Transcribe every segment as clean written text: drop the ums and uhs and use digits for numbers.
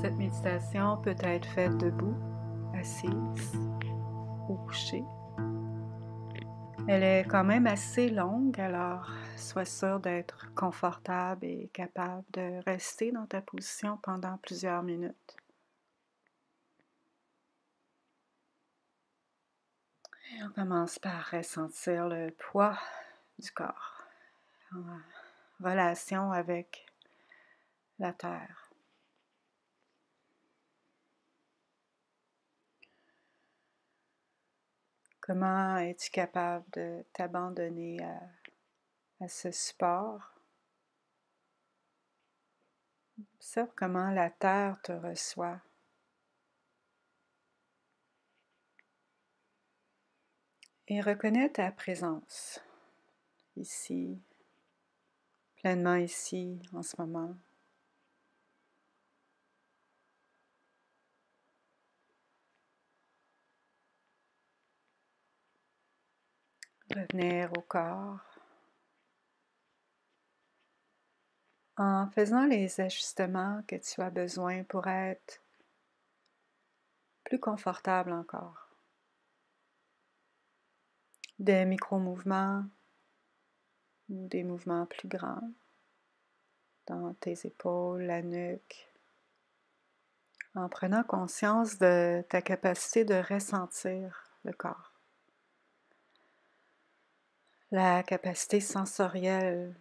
Cette méditation peut être faite debout, assise ou couchée. Elle est quand même assez longue, alors sois sûr d'être confortable et capable de rester dans ta position pendant plusieurs minutes. Et on commence par ressentir le poids du corps en relation avec la terre. Comment es-tu capable de t'abandonner à ce support? Observe comment la terre te reçoit. Et reconnais ta présence ici, pleinement ici, en ce moment. Revenir au corps en faisant les ajustements que tu as besoin pour être plus confortable encore. Des micro-mouvements ou des mouvements plus grands dans tes épaules, la nuque, en prenant conscience de ta capacité de ressentir le corps. La capacité sensorielle,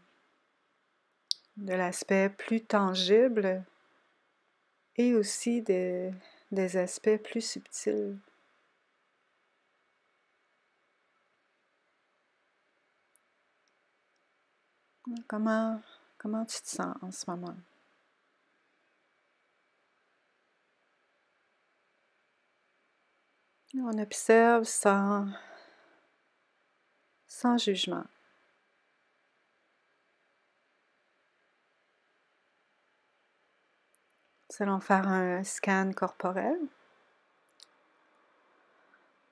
de l'aspect plus tangible et aussi des aspects plus subtils. Comment tu te sens en ce moment? On observe sans jugement. Nous allons faire un scan corporel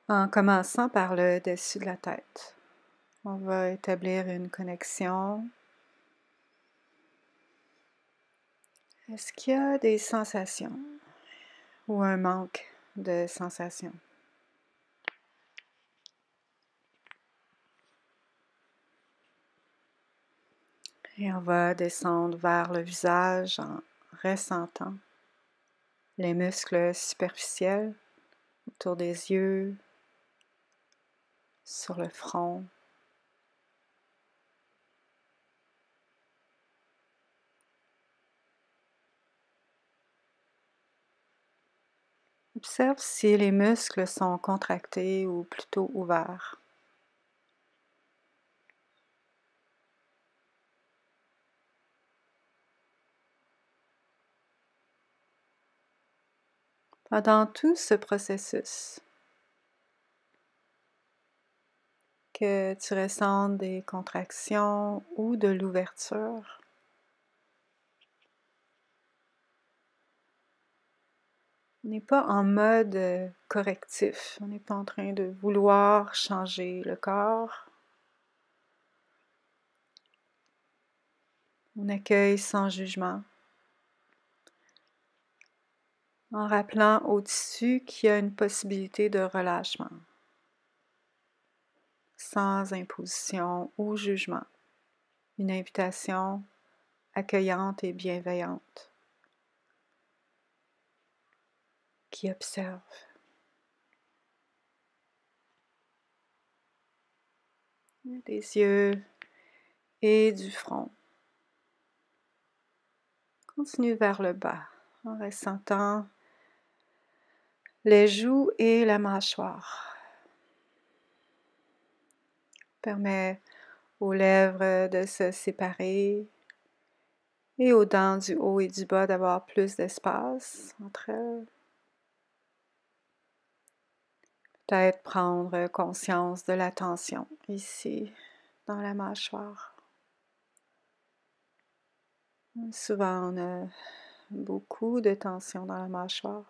en commençant par le dessus de la tête. On va établir une connexion. Est-ce qu'il y a des sensations ou un manque de sensations? Et on va descendre vers le visage en ressentant les muscles superficiels autour des yeux, sur le front. Observe si les muscles sont contractés ou plutôt ouverts. Pendant tout ce processus, que tu ressentes des contractions ou de l'ouverture, on n'est pas en mode correctif, on n'est pas en train de vouloir changer le corps. On accueille sans jugement, en rappelant au tissu qu'il y a une possibilité de relâchement, sans imposition ou jugement, une invitation accueillante et bienveillante qui observe. Des yeux et du front. Continue vers le bas en ressentant les joues et la mâchoire. Permets aux lèvres de se séparer et aux dents du haut et du bas d'avoir plus d'espace entre elles. Peut-être prendre conscience de la tension ici dans la mâchoire. Souvent on a beaucoup de tension dans la mâchoire.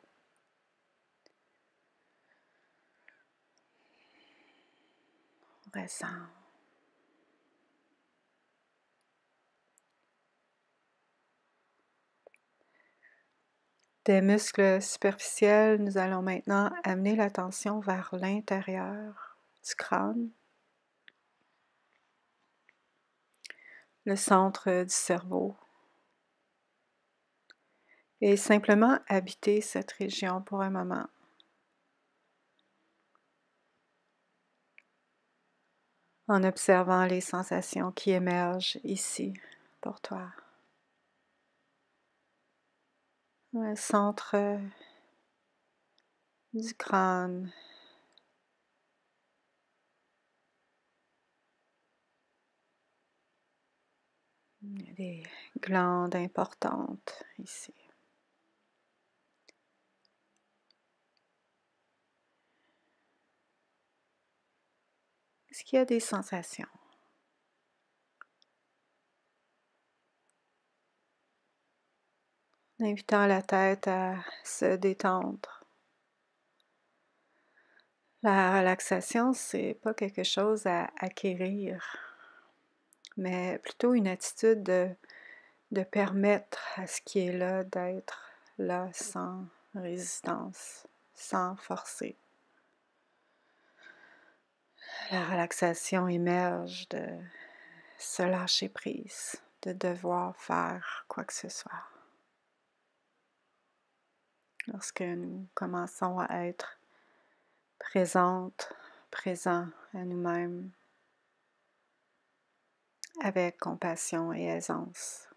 On ressent. des muscles superficiels, nous allons maintenant amener l'attention vers l'intérieur du crâne, le centre du cerveau, et simplement habiter cette région pour un moment. En observant les sensations qui émergent ici pour toi. Le centre du crâne. Il y a des glandes importantes ici. Est-ce qu'il y a des sensations? En invitant la tête à se détendre. La relaxation, c'est pas quelque chose à acquérir, mais plutôt une attitude de permettre à ce qui est là d'être là sans résistance, sans forcer. La relaxation émerge de se lâcher prise, de devoir faire quoi que ce soit. Lorsque nous commençons à être présentes, présents à nous-mêmes, avec compassion et aisance.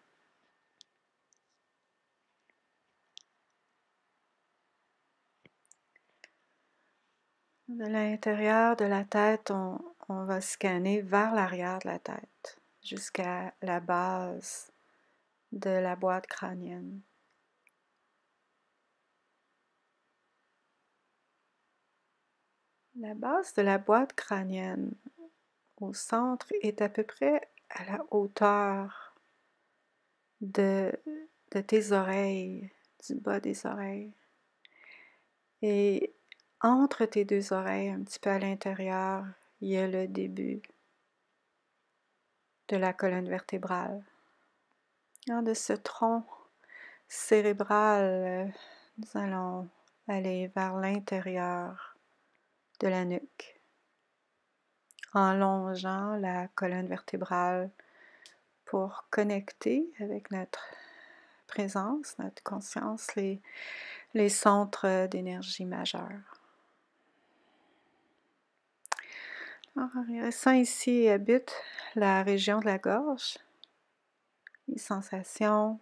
De l'intérieur de la tête, on va scanner vers l'arrière de la tête, jusqu'à la base de la boîte crânienne. La base de la boîte crânienne, au centre, est à peu près à la hauteur de tes oreilles, du bas des oreilles. Et entre tes deux oreilles, un petit peu à l'intérieur, il y a le début de la colonne vertébrale. De ce tronc cérébral, nous allons aller vers l'intérieur de la nuque, en longeant la colonne vertébrale pour connecter avec notre présence, notre conscience, les centres d'énergie majeurs. Alors, en restant ici, habite la région de la gorge, les sensations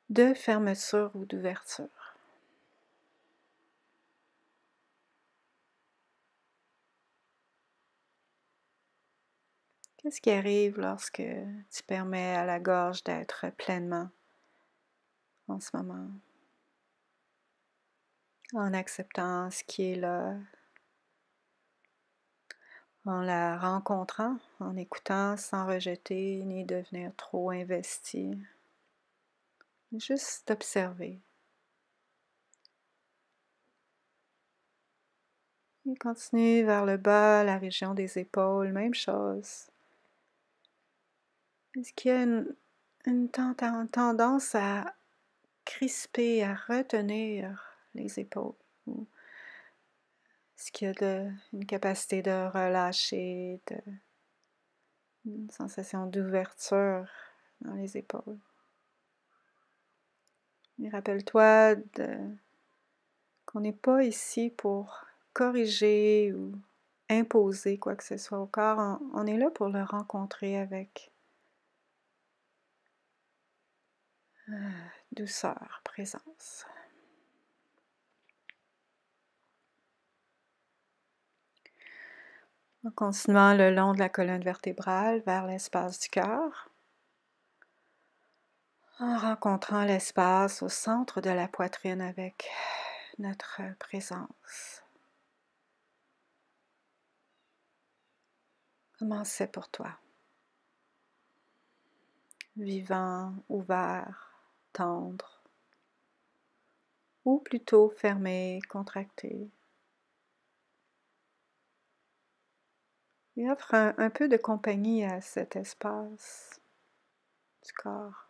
de fermeture ou d'ouverture. Qu'est-ce qui arrive lorsque tu permets à la gorge d'être pleinement en ce moment? En acceptant ce qui est là, en la rencontrant, en écoutant sans rejeter ni devenir trop investi. Juste observer. Et continue vers le bas, la région des épaules, même chose. Est-ce qu'il y a une tendance à crisper, à retenir les épaules? Ou est-ce qu'il y a une capacité de relâcher, une sensation d'ouverture dans les épaules? Et rappelle-toi qu'on n'est pas ici pour corriger ou imposer quoi que ce soit au corps. On est là pour le rencontrer avec douceur, présence. En continuant le long de la colonne vertébrale vers l'espace du cœur, en rencontrant l'espace au centre de la poitrine avec notre présence. Comment c'est pour toi? Vivant, ouvert, tendre, ou plutôt fermé, contracté. Et offre un peu de compagnie à cet espace du corps.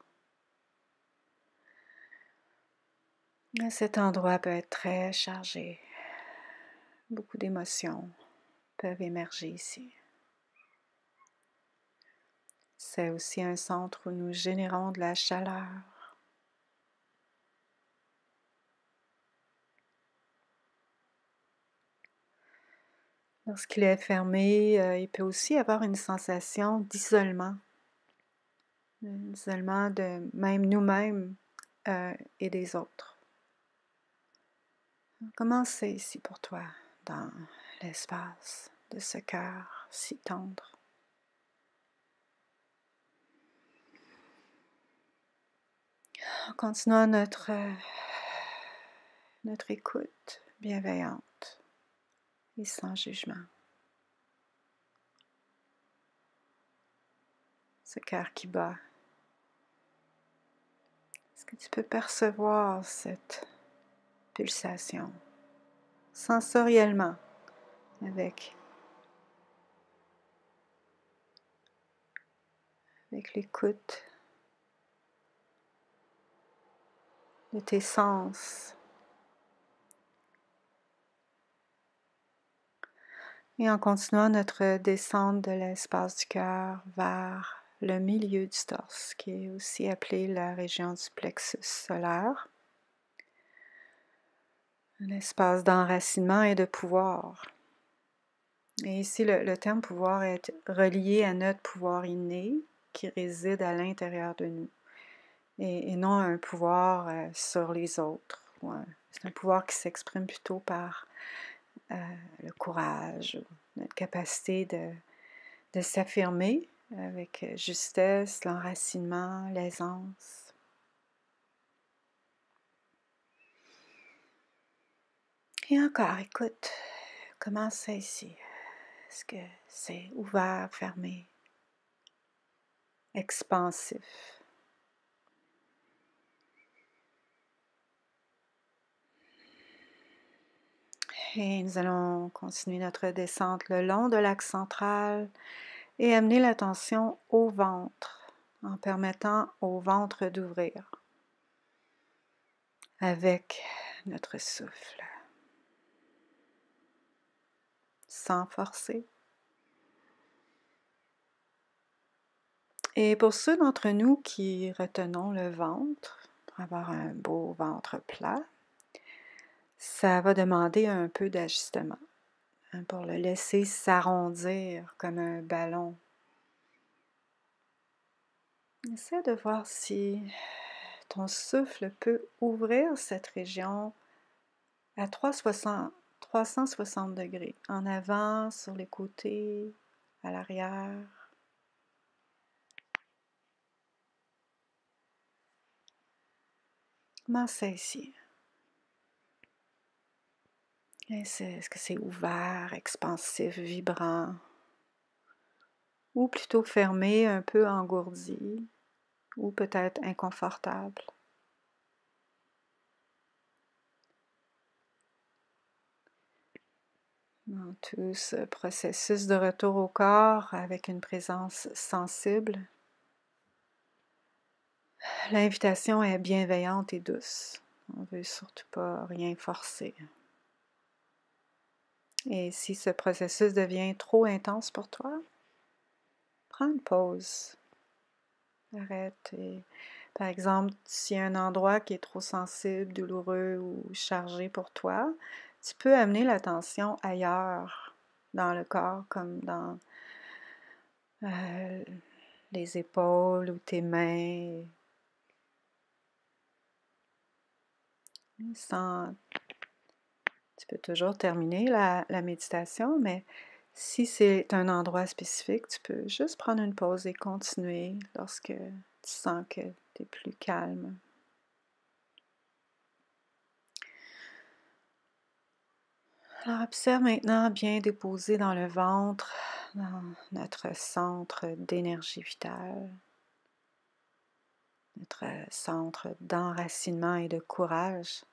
Cet endroit peut être très chargé. Beaucoup d'émotions peuvent émerger ici. C'est aussi un centre où nous générons de la chaleur. Lorsqu'il est fermé, il peut aussi avoir une sensation d'isolement. L'isolement de même nous-mêmes et des autres. Comment c'est ici pour toi, dans l'espace de ce cœur si tendre? En continuant notre écoute bienveillante et sans jugement. Ce cœur qui bat. Est-ce que tu peux percevoir cette pulsation sensoriellement avec l'écoute de tes sens? Et en continuant notre descente de l'espace du cœur vers le milieu du torse, qui est aussi appelé la région du plexus solaire, un espace d'enracinement et de pouvoir. Et ici, le terme pouvoir est relié à notre pouvoir inné qui réside à l'intérieur de nous, et non un pouvoir sur les autres. C'est un pouvoir qui s'exprime plutôt par le courage, notre capacité de s'affirmer avec justesse, l'enracinement, l'aisance. Et encore, écoute, comment c'est ici? Est-ce que c'est ouvert, fermé, expansif? Et nous allons continuer notre descente le long de l'axe central et amener l'attention au ventre en permettant au ventre d'ouvrir avec notre souffle, sans forcer. Et pour ceux d'entre nous qui retenons le ventre, pour avoir un beau ventre plat, ça va demander un peu d'ajustement pour le laisser s'arrondir comme un ballon. Essaie de voir si ton souffle peut ouvrir cette région à 360 degrés, en avant, sur les côtés, à l'arrière. Comment c'est ici? Est-ce que c'est ouvert, expansif, vibrant? Ou plutôt fermé, un peu engourdi, ou peut-être inconfortable? Dans tout ce processus de retour au corps avec une présence sensible, l'invitation est bienveillante et douce. On ne veut surtout pas rien forcer. Et si ce processus devient trop intense pour toi, prends une pause. Arrête. Et, par exemple, s'il y a un endroit qui est trop sensible, douloureux ou chargé pour toi, tu peux amener l'attention ailleurs dans le corps, comme dans les épaules ou tes mains. Tu peux toujours terminer la méditation, mais si c'est un endroit spécifique, tu peux juste prendre une pause et continuer lorsque tu sens que tu es plus calme. Alors observe maintenant bien déposé dans le ventre, dans notre centre d'énergie vitale, notre centre d'enracinement et de courage.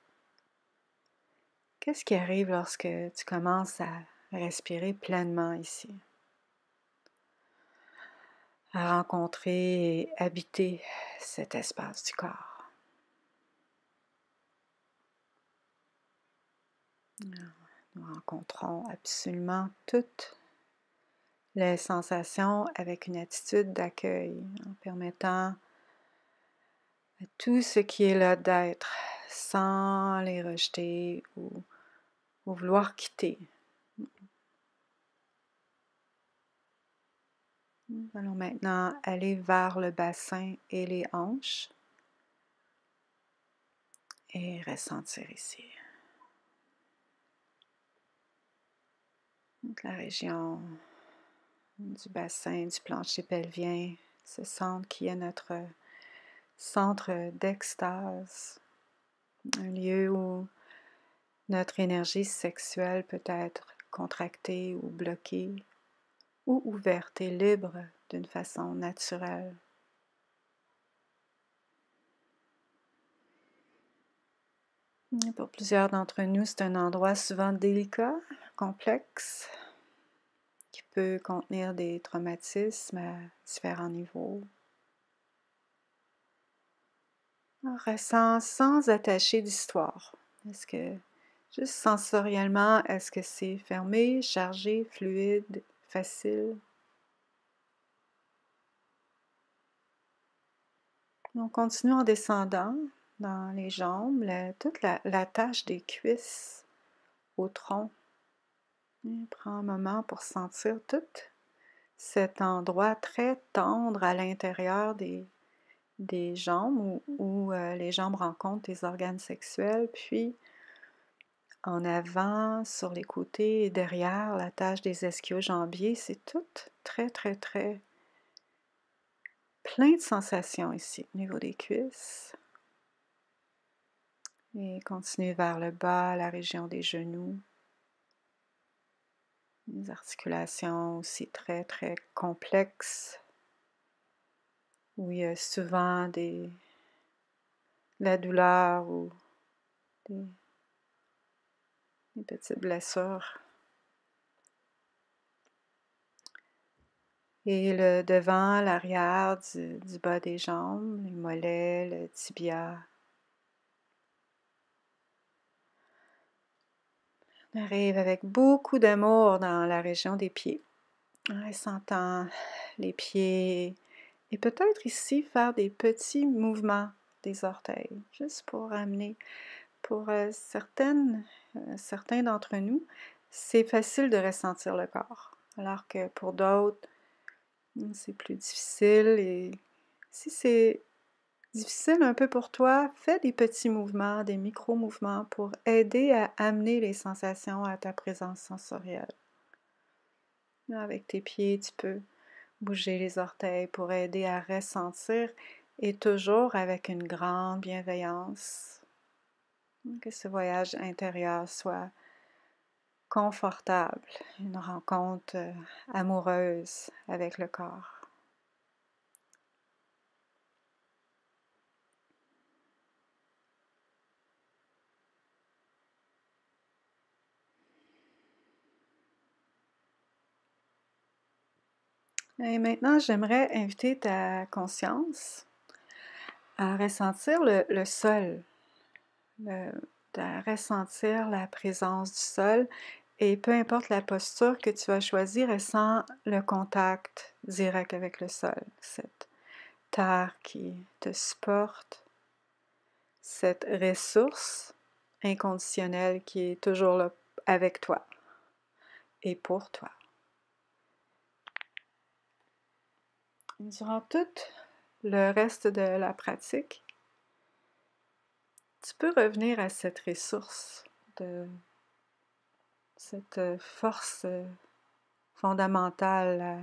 Qu'est-ce qui arrive lorsque tu commences à respirer pleinement ici? À rencontrer et habiter cet espace du corps. Nous rencontrons absolument toutes les sensations avec une attitude d'accueil, en permettant à tout ce qui est là d'être, sans les rejeter ou vouloir quitter. Nous allons maintenant aller vers le bassin et les hanches et ressentir ici. Donc, la région du bassin, du plancher pelvien, ce centre qui est notre centre d'extase, un lieu où notre énergie sexuelle peut être contractée ou bloquée, ou ouverte et libre d'une façon naturelle. Et pour plusieurs d'entre nous, c'est un endroit souvent délicat, complexe, qui peut contenir des traumatismes à différents niveaux. On ressent sans attacher d'histoire. Est-ce que, juste sensoriellement, est-ce que c'est fermé, chargé, fluide, facile? On continue en descendant dans les jambes, toute la tâche des cuisses au tronc. Et prends un moment pour sentir tout cet endroit très tendre à l'intérieur des jambes où les jambes rencontrent les organes sexuels, puis en avant, sur les côtés et derrière, la tâche des ischio-jambiers, c'est tout très, très, très plein de sensations ici, au niveau des cuisses. Et continue vers le bas, la région des genoux. Des articulations aussi très, très complexes, où il y a souvent la douleur ou des petites blessures. Et le devant, l'arrière du bas des jambes, les mollets, le tibia. On arrive avec beaucoup d'amour dans la région des pieds, en ressentant les pieds et peut-être ici faire des petits mouvements des orteils, juste pour amener. Pour certains d'entre nous, c'est facile de ressentir le corps, alors que pour d'autres, c'est plus difficile. Et si c'est difficile un peu pour toi, fais des petits mouvements, des micro-mouvements pour aider à amener les sensations à ta présence sensorielle. Avec tes pieds, tu peux bouger les orteils pour aider à ressentir et toujours avec une grande bienveillance. Que ce voyage intérieur soit confortable, une rencontre amoureuse avec le corps. Et maintenant, j'aimerais inviter ta conscience à ressentir le sol, à ressentir la présence du sol. Et peu importe la posture que tu vas choisir, ressens le contact direct avec le sol, cette terre qui te supporte, cette ressource inconditionnelle qui est toujours là avec toi et pour toi. Durant tout le reste de la pratique, tu peux revenir à cette ressource, cette force fondamentale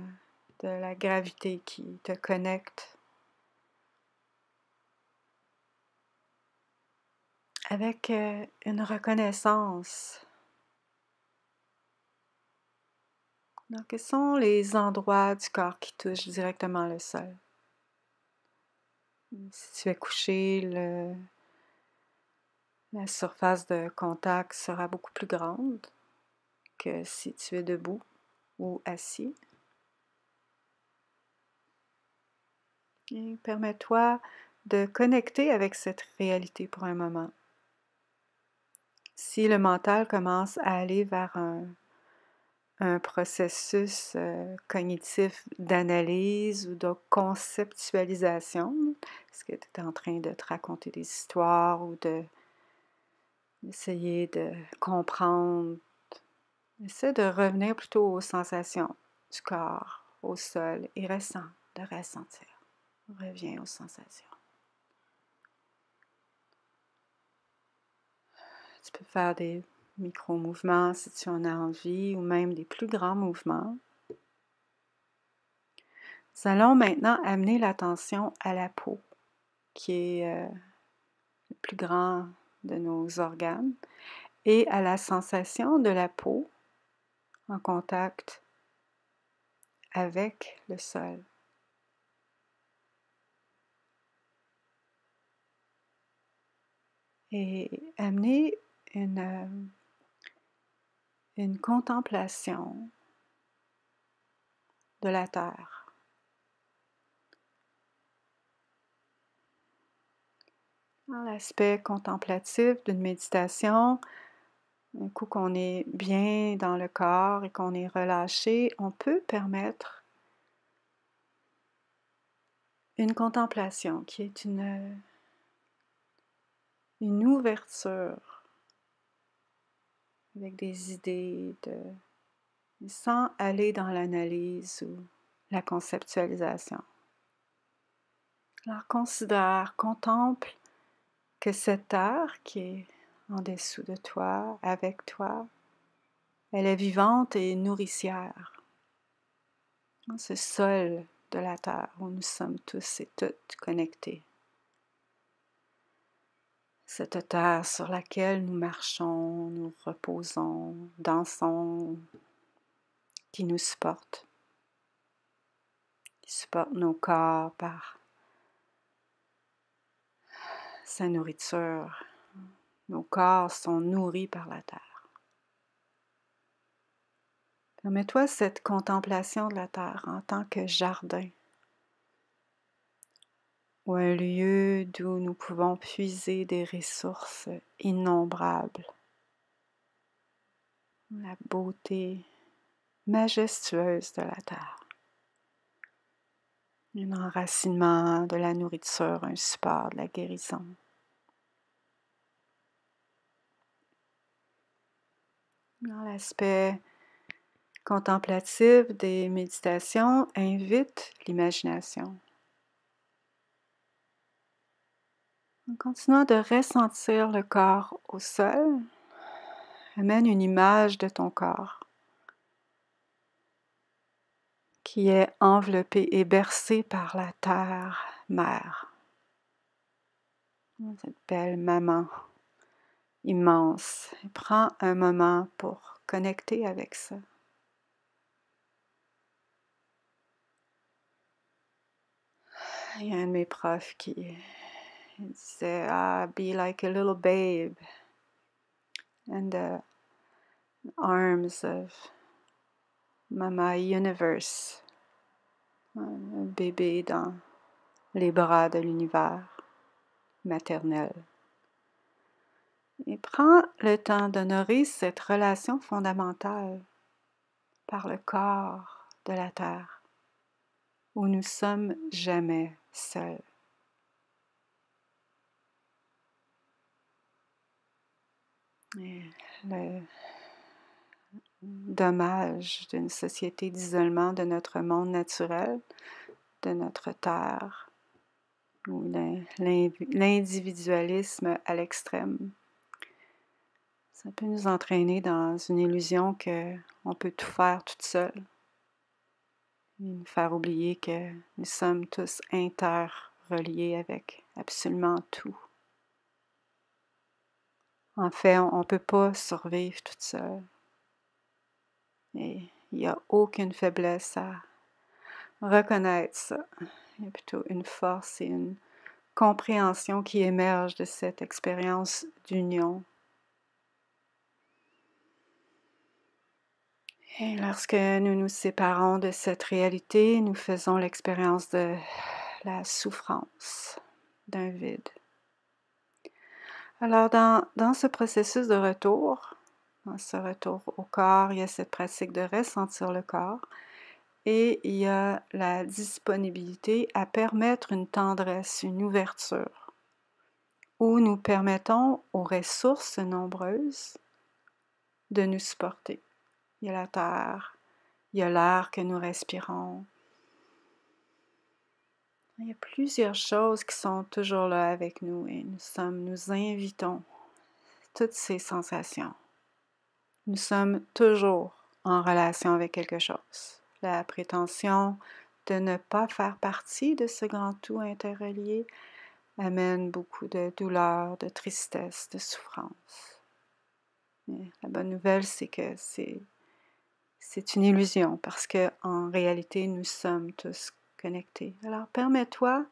de la gravité qui te connecte avec une reconnaissance. Donc, quels sont les endroits du corps qui touchent directement le sol? Si tu es couché, la surface de contact sera beaucoup plus grande que si tu es debout ou assis. Et permets-toi de connecter avec cette réalité pour un moment. Si le mental commence à aller vers un processus cognitif d'analyse ou de conceptualisation, est-ce que tu es en train de te raconter des histoires ou d'essayer de comprendre? Essaie de revenir plutôt aux sensations du corps, au sol et de ressentir. Reviens aux sensations. Tu peux faire des micro-mouvements si tu en as envie, ou même des plus grands mouvements. Nous allons maintenant amener l'attention à la peau, qui est le plus grand de nos organes, et à la sensation de la peau en contact avec le sol. Et amener une contemplation de la terre. Dans l'aspect contemplatif d'une méditation, un coup qu'on est bien dans le corps et qu'on est relâché, on peut permettre une contemplation qui est une ouverture avec des idées sans aller dans l'analyse ou la conceptualisation. Alors contemple que cette terre qui est en dessous de toi, avec toi, elle est vivante et nourricière. Ce sol de la terre où nous sommes tous et toutes connectés. Cette terre sur laquelle nous marchons, nous reposons, dansons, qui nous supporte, qui supporte nos corps par sa nourriture. Nos corps sont nourris par la terre. Permets-toi cette contemplation de la terre en tant que jardin, ou un lieu d'où nous pouvons puiser des ressources innombrables. La beauté majestueuse de la terre. Un enracinement de la nourriture, un support de la guérison. Dans l'aspect contemplatif des méditations, invite l'imagination. En continuant de ressentir le corps au sol, amène une image de ton corps qui est enveloppé et bercé par la terre-mère. Cette belle maman immense. Et prends un moment pour connecter avec ça. Il y a un de mes profs qui disait, be like a little babe in the arms of Mama Universe. Un bébé dans les bras de l'univers maternel. Et prends le temps d'honorer cette relation fondamentale par le corps de la terre, où nous sommes jamais seuls. Et le dommage d'une société d'isolement de notre monde naturel, de notre terre, ou l'individualisme à l'extrême. Ça peut nous entraîner dans une illusion qu'on peut tout faire toute seule. Et nous faire oublier que nous sommes tous interreliés avec absolument tout. En fait, on ne peut pas survivre toute seule. Et il n'y a aucune faiblesse à reconnaître ça. Il y a plutôt une force et une compréhension qui émerge de cette expérience d'union. Et lorsque nous nous séparons de cette réalité, nous faisons l'expérience de la souffrance, d'un vide. Alors, dans ce processus de retour, dans ce retour au corps, il y a cette pratique de ressentir le corps et il y a la disponibilité à permettre une tendresse, une ouverture, où nous permettons aux ressources nombreuses de nous supporter. Il y a la terre, il y a l'air que nous respirons. Il y a plusieurs choses qui sont toujours là avec nous et nous invitons toutes ces sensations. Nous sommes toujours en relation avec quelque chose. La prétention de ne pas faire partie de ce grand tout interrelié amène beaucoup de douleur, de tristesse, de souffrance. Mais la bonne nouvelle, c'est que c'est une illusion parce qu'en réalité, nous sommes tous connectés. Alors, permets-toi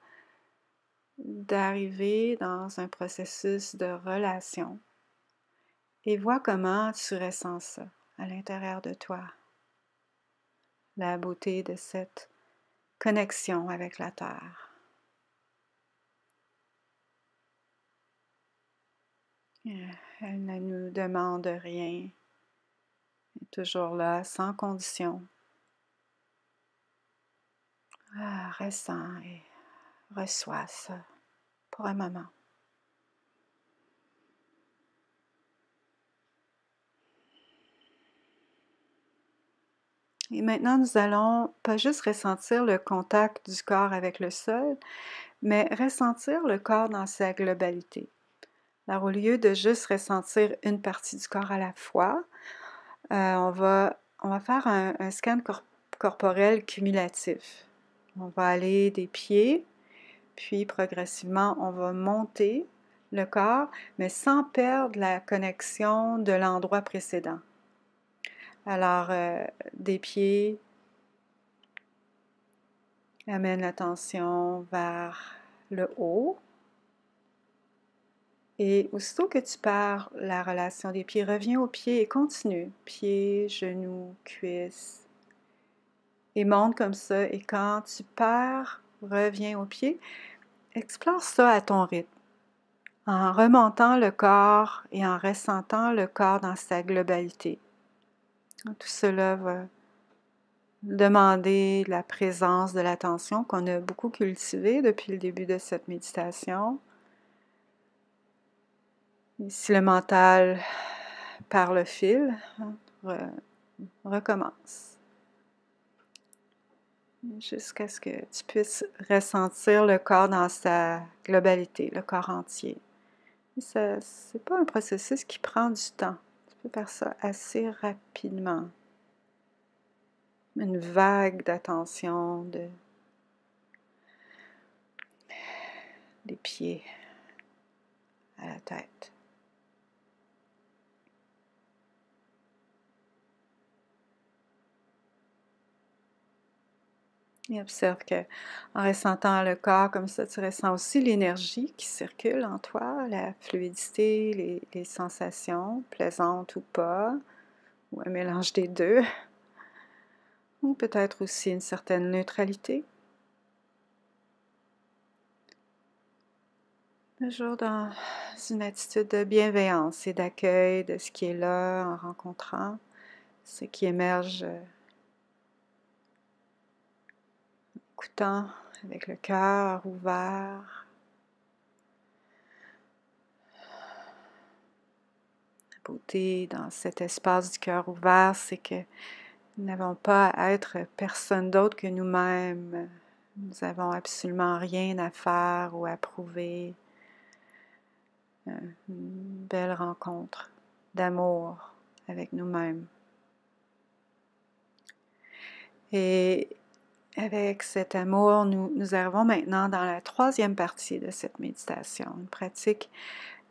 d'arriver dans un processus de relation et vois comment tu ressens ça à l'intérieur de toi. La beauté de cette connexion avec la Terre. Elle ne nous demande rien. Elle est toujours là, sans condition. Ressens et reçois ça pour un moment. Et maintenant, nous allons pas juste ressentir le contact du corps avec le sol, mais ressentir le corps dans sa globalité. Alors, au lieu de juste ressentir une partie du corps à la fois, on va faire un scan corporel cumulatif. On va aller des pieds, puis progressivement, on va monter le corps, mais sans perdre la connexion de l'endroit précédent. Alors, des pieds, amène l'attention vers le haut. Et aussitôt que tu perds la relation des pieds, reviens aux pieds et continue. Pieds, genoux, cuisses. Et monte comme ça. Et quand tu perds, reviens aux pieds. Explore ça à ton rythme. En remontant le corps et en ressentant le corps dans sa globalité. Tout cela va demander la présence de l'attention qu'on a beaucoup cultivée depuis le début de cette méditation. Et si le mental perd le fil, recommence. Jusqu'à ce que tu puisses ressentir le corps dans sa globalité, le corps entier. Ce n'est pas un processus qui prend du temps. Tu peux faire ça assez rapidement. Une vague d'attention des pieds à la tête. Et observe que, en ressentant le corps comme ça, tu ressens aussi l'énergie qui circule en toi, la fluidité, les sensations, plaisantes ou pas, ou un mélange des deux, ou peut-être aussi une certaine neutralité. Toujours dans une attitude de bienveillance et d'accueil de ce qui est là en rencontrant ce qui émerge, écoutant avec le cœur ouvert. La beauté dans cet espace du cœur ouvert, c'est que nous n'avons pas à être personne d'autre que nous-mêmes. Nous n'avons absolument rien à faire ou à prouver. Une belle rencontre d'amour avec nous-mêmes. Et avec cet amour, nous arrivons maintenant dans la troisième partie de cette méditation, une pratique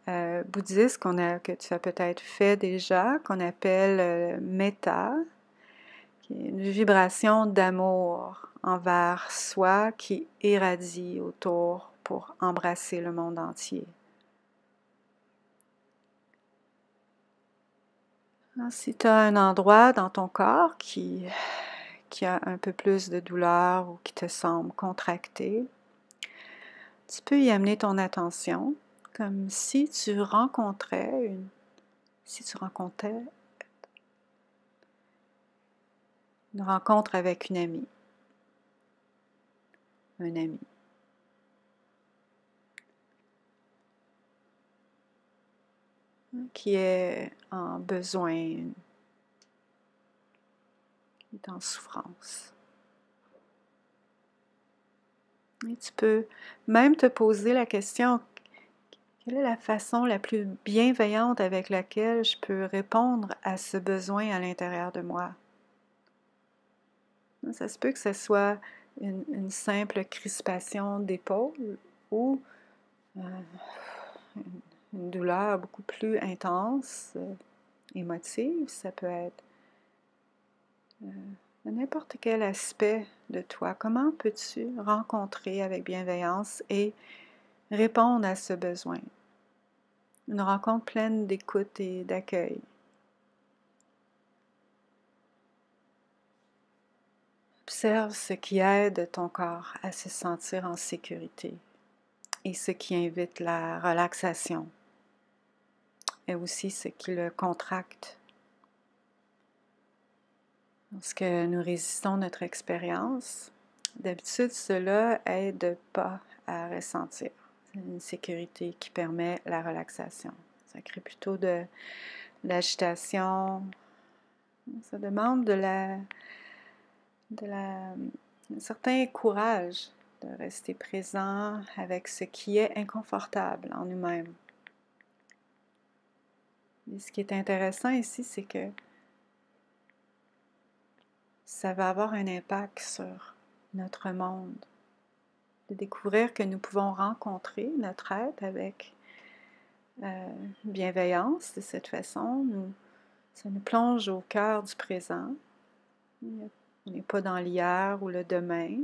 bouddhiste que tu as peut-être fait déjà, qu'on appelle metta, qui est une vibration d'amour envers soi qui irradie autour pour embrasser le monde entier. Alors, si tu as un endroit dans ton corps qui a un peu plus de douleur ou qui te semble contracté, tu peux y amener ton attention comme si tu rencontrais une rencontre avec une amie, un ami. Qui est en besoin, qui est en souffrance. Et tu peux même te poser la question, quelle est la façon la plus bienveillante avec laquelle je peux répondre à ce besoin à l'intérieur de moi? Ça se peut que ce soit une simple crispation d'épaule ou une douleur beaucoup plus intense, émotive. Ça peut être n'importe quel aspect de toi. Comment peux-tu rencontrer avec bienveillance et répondre à ce besoin? Une rencontre pleine d'écoute et d'accueil. Observe ce qui aide ton corps à se sentir en sécurité et ce qui invite la relaxation et aussi ce qui le contracte. Lorsque nous résistons à notre expérience, d'habitude cela aide pas à ressentir. C'est une sécurité qui permet la relaxation. Ça crée plutôt de l'agitation. Ça demande un certain courage de rester présent avec ce qui est inconfortable en nous-mêmes. Et ce qui est intéressant ici, c'est que ça va avoir un impact sur notre monde. De découvrir que nous pouvons rencontrer notre être avec bienveillance de cette façon. Ça nous plonge au cœur du présent. On n'est pas dans l'hier ou le demain,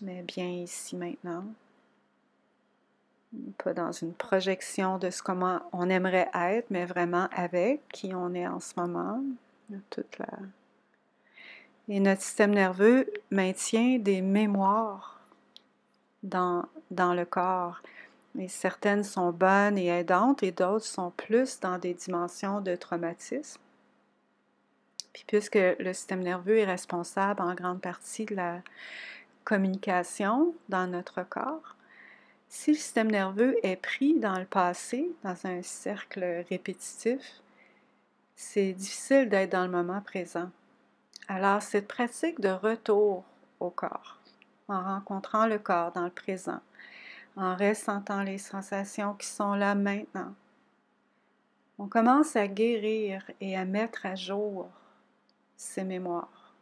mais bien ici maintenant. On n'est pas dans une projection de comment on aimerait être, mais vraiment avec qui on est en ce moment. Et notre système nerveux maintient des mémoires dans le corps. Et certaines sont bonnes et aidantes et d'autres sont plus dans des dimensions de traumatisme. Puis puisque le système nerveux est responsable en grande partie de la communication dans notre corps, si le système nerveux est pris dans le passé, dans un cercle répétitif, c'est difficile d'être dans le moment présent. Alors, cette pratique de retour au corps, en rencontrant le corps dans le présent, en ressentant les sensations qui sont là maintenant, on commence à guérir et à mettre à jour ces mémoires.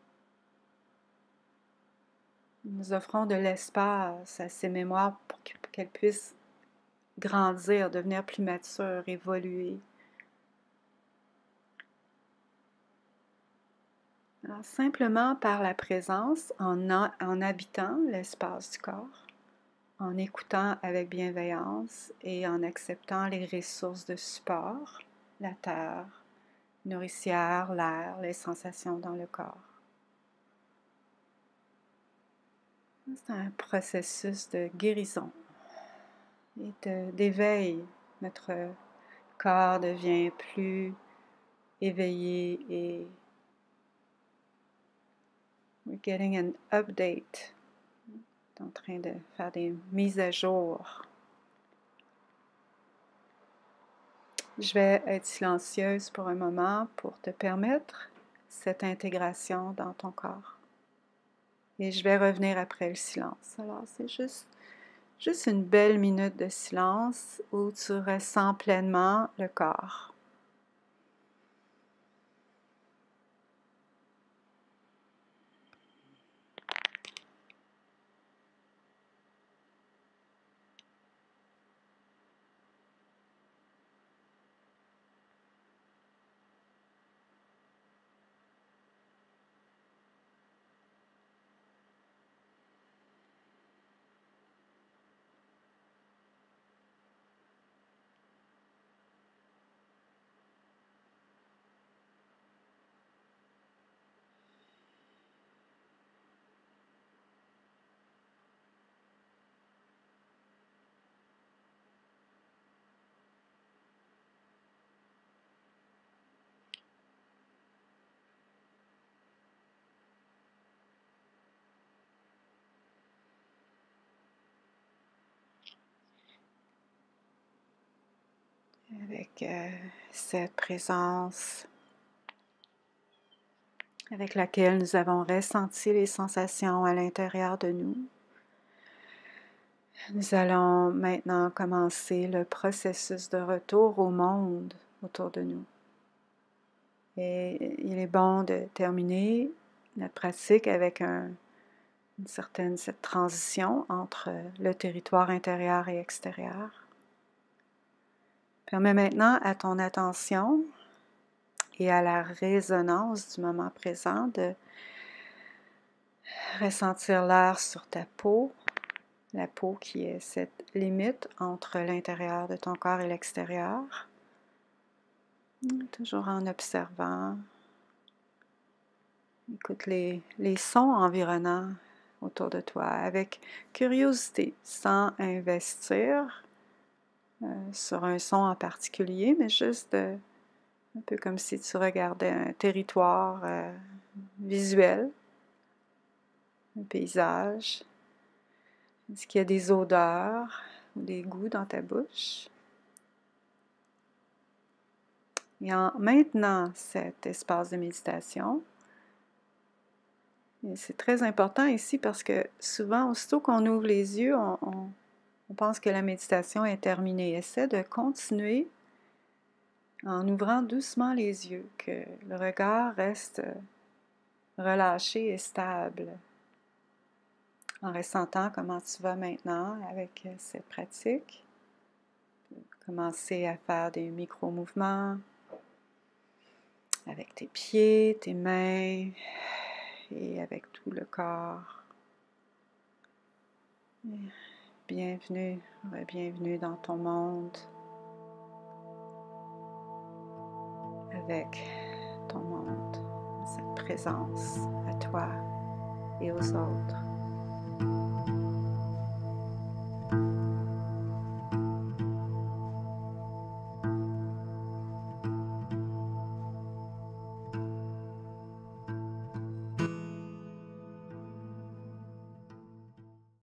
Nous offrons de l'espace à ces mémoires pour qu'elles puissent grandir, devenir plus matures, évoluer. Alors, simplement par la présence, en habitant l'espace du corps, en écoutant avec bienveillance et en acceptant les ressources de support, la terre, nourricière, l'air, les sensations dans le corps. C'est un processus de guérison et d'éveil. Notre corps devient plus éveillé et we're getting an update. On est en train de faire des mises à jour. Je vais être silencieuse pour un moment pour te permettre cette intégration dans ton corps. Et je vais revenir après le silence. Alors, c'est juste une belle minute de silence où tu ressens pleinement le corps. avec cette présence avec laquelle nous avons ressenti les sensations à l'intérieur de nous. Nous allons maintenant commencer le processus de retour au monde autour de nous. Et il est bon de terminer notre pratique avec une certaine cette transition entre le territoire intérieur et extérieur. Permets maintenant à ton attention et à la résonance du moment présent de ressentir l'air sur ta peau, la peau qui est cette limite entre l'intérieur de ton corps et l'extérieur. Toujours en observant. Écoute les sons environnants autour de toi avec curiosité, sans investir sur un son en particulier, mais juste un peu comme si tu regardais un territoire visuel, un paysage. Est-ce qu'il y a des odeurs ou des goûts dans ta bouche? Et en maintenant cet espace de méditation, et c'est très important ici parce que souvent, aussitôt qu'on ouvre les yeux, on pense que la méditation est terminée. Essaie de continuer en ouvrant doucement les yeux, que le regard reste relâché et stable, en ressentant comment tu vas maintenant avec cette pratique. Commencer à faire des micro-mouvements avec tes pieds, tes mains et avec tout le corps. Bienvenue, bienvenue dans ton monde avec ton monde, cette présence à toi et aux autres.